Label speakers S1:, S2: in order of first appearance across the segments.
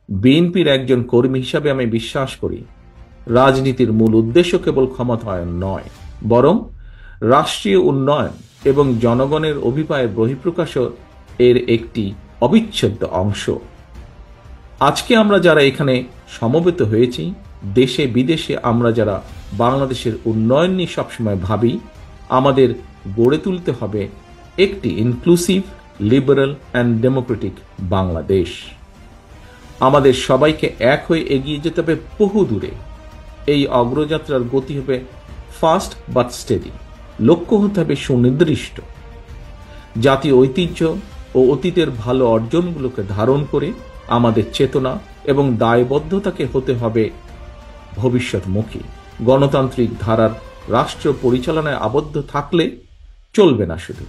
S1: বিএনপির একজন কর্মী হিসাবে আমি বিশ্বাস করি রাজনীতির মূল উদ্দেশ্য কেবল ক্ষমতায়ন নয়, বরং রাষ্ট্রীয় উন্নয়ন এবং জনগণের অভিপ্রায়ের বহিঃপ্রকাশও এর একটি অবিচ্ছেদ্য অংশ। আজকে আমরা যারা এখানে সমবেত হয়েছি, দেশে বিদেশে আমরা যারা বাংলাদেশের উন্নয়ন নিয়ে সবসময় ভাবি, আমাদের গড়ে তুলতে হবে একটি inclusive, liberal and Democratic Bangladesh. আমাদের সবাইকে এক হয়ে এগিয়ে যেতে হবে বহু দূরে। এই অগ্রযাত্রার গতি হবে ফাস্ট বাট স্টেডি, লক্ষ্য হতে হবে সুনির্দিষ্ট। জাতীয় ঐতিহ্য ও অতীতের ভালো অর্জনগুলোকে ধারণ করে আমাদের চেতনা এবং দায়বদ্ধতাকে হতে হবে ভবিষ্যৎমুখী। গণতান্ত্রিক ধারার রাষ্ট্র পরিচালনায় আবদ্ধ থাকলে চলবে না। শুধু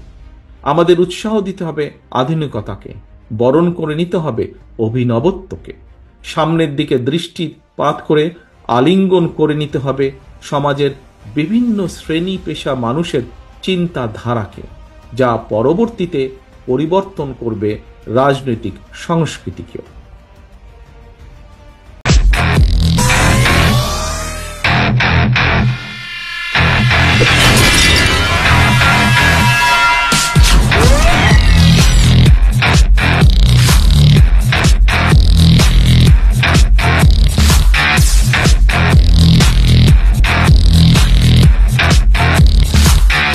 S1: আমাদের উৎসাহ দিতে হবে আধুনিকতাকে, বরণ করে নিতে হবে অভিনবত্বকে, সামনের দিকে দৃষ্টিপাত করে আলিঙ্গন করে নিতে হবে সমাজের বিভিন্ন শ্রেণী পেশা মানুষের চিন্তাধারাকে, যা পরবর্তীতে পরিবর্তন করবে রাজনৈতিক সংস্কৃতিকেও।